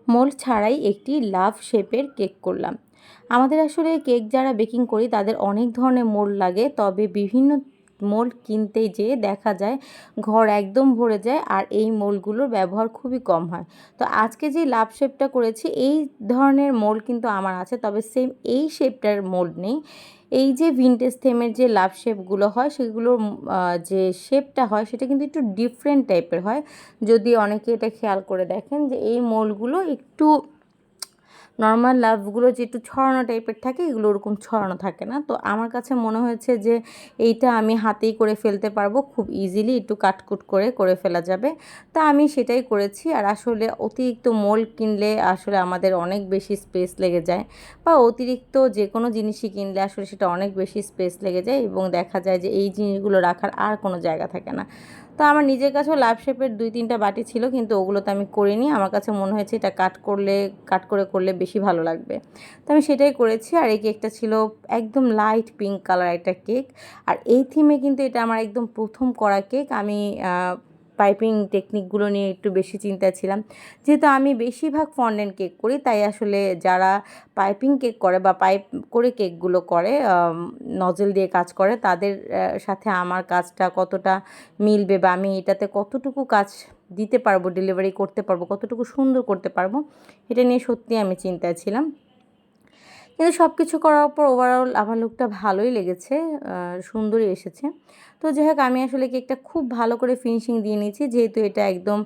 Mould ছাড়াই একটি লাভ শেপের কেক করলাম। আমাদের আসলে কেক যারা বেকিং করি তাদের অনেক ধরনের মোল্ড লাগে, তবে বিভিন্ন মোল্ড কিনতে যেয়ে দেখা যায় ঘর একদম ভরে যায় আর এই মোল্ডগুলোর ব্যবহার খুবই কম হয়। তো আজকে যে লাভ শেপটা করেছি এই ধরনের মোল্ড কিন্তু আমার আছে, তবে সেম এই শেপটার মোল্ড নেই। এই যে ভিনটেজ থেমের যে লাভ শেপগুলো হয় সেগুলোর যে শেপটা হয় সেটা কিন্তু একটু ডিফারেন্ট টাইপের হয়। যদি অনেকে এটা খেয়াল করে দেখেন যে এই মোল্ডগুলো একটু নর্মাল লাভগুলো যে একটু ছড়ানো টাইপের থাকে, এগুলো ওরকম ছড়ানো থাকে না। তো আমার কাছে মনে হয়েছে যে এইটা আমি হাতেই করে ফেলতে পারবো, খুব ইজিলি একটু কাটকুট করে ফেলা যাবে। তা আমি সেটাই করেছি। আর আসলে অতিরিক্ত মোল্ড কিনলে আসলে আমাদের অনেক বেশি স্পেস লেগে যায়, বা অতিরিক্ত যে কোনো জিনিসই কিনলে আসলে সেটা অনেক বেশি স্পেস লেগে যায় এবং দেখা যায় যে এই জিনিসগুলো রাখার আর কোনো জায়গা থাকে না। তো আমার নিজের কাছেও লাভ শেপের 2-3টা বাটি ছিল, কিন্তু ওগুলোতে আমি করিনি। আমার কাছে মনে হয়েছে এটা কাট করে করলে বেশি ভালো লাগবে। তো আমি সেটাই করেছি। আর এই কেকটা ছিল একদম লাইট পিঙ্ক কালার একটা কেক। আর এই থিমে কিন্তু এটা আমার একদম প্রথম করা কেক। আমি পাইপিং টেকনিকগুলো নিয়ে একটু বেশি চিন্তায় ছিলাম। যেহেতু আমি বেশিরভাগ ফন্ডেন্ট কেক করি, তাই আসলে যারা পাইপিং কেক করে বা পাইপ করে কেকগুলো করে, নজল দিয়ে কাজ করে, তাদের সাথে আমার কাজটা কতটা মিলবে বা আমি এটাতে কতটুকু কাজ দিতে পারবো, ডেলিভারি করতে পারবো, কতটুকু সুন্দর করতে পারবো, এটা নিয়ে সত্যিই আমি চিন্তায় ছিলাম। কিন্তু সব কিছু করার পর ওভারঅল আমার লুকটা ভালোই লেগেছে, সুন্দরই এসেছে। তো যাই হোক, আমি আসলে কেকটা খুব ভালো করে ফিনিশিং দিয়ে নিয়েছি, যেহেতু এটা একদম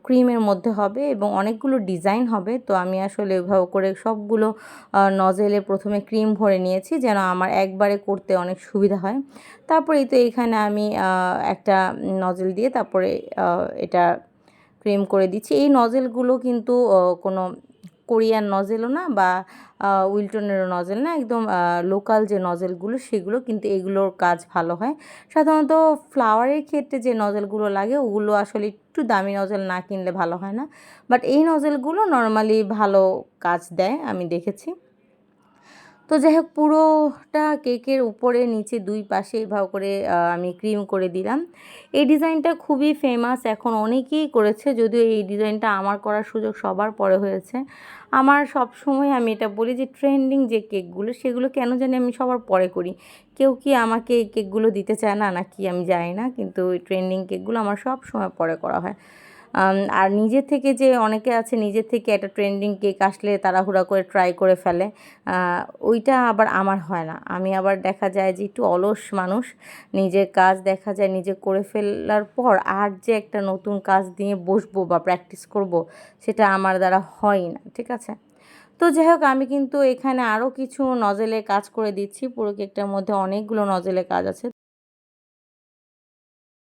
ক্রিমের মধ্যে হবে এবং অনেকগুলো ডিজাইন হবে। তো আমি আসলে ওইভাবে করে সবগুলো নজেলে প্রথমে ক্রিম ভরে নিয়েছি, যেন আমার একবারে করতে অনেক সুবিধা হয়। তারপরেই তো এখানে আমি একটা নজেল দিয়ে তারপরে এটা ক্রিম করে দিচ্ছি। এই নজেলগুলো কিন্তু কোনো কোরিয়ান নজেলও না বা উইলটনেরও নজেল না, একদম লোকাল যে নজেলগুলো সেগুলো, কিন্তু এগুলোর কাজ ভালো হয়। সাধারণত ফ্লাওয়ারের ক্ষেত্রে যে নজেলগুলো লাগে ওগুলো আসলে একটু দামি নজেল না কিনলে ভালো হয় না, বাট এই নজেলগুলো নর্মালি ভালো কাজ দেয় আমি দেখেছি। তো যাই হোক, পুরোটা কেকের উপরে নিচে দুই পাশে এভাবে করে আমি ক্রিম করে দিলাম। এই ডিজাইনটা খুবই ফেমাস, এখন অনেকেই করেছে, যদিও এই ডিজাইনটা আমার করার সুযোগ সবার পরে হয়েছে। আমার সব সময় আমি এটা বলি যে ট্রেন্ডিং যে কেকগুলো সেগুলো কেন জানি আমি সবার পরে করি। কেউ কি আমাকে এই কেকগুলো দিতে চায় না নাকি আমি জানি না, কিন্তু ওই ট্রেন্ডিং কেকগুলো আমার সব সময় পরে করা হয়। আর নিজের থেকে যে অনেকে আছে নিজের থেকে একটা ট্রেন্ডিং কেক আসলে তাড়াহুড়া করে ট্রাই করে ফেলে, ওইটা আবার আমার হয় না। আমি আবার দেখা যায় যে একটু অলস মানুষ, নিজের কাজ দেখা যায় নিজে করে ফেলার পর আর যে একটা নতুন কাজ নিয়ে বসবো বা প্র্যাকটিস করব, সেটা আমার দ্বারা হয় না, ঠিক আছে। তো যাই হোক, আমি কিন্তু এখানে আরও কিছু নজেলে কাজ করে দিচ্ছি। পুরো কেকটার মধ্যে অনেকগুলো নজেলে কাজ আছে।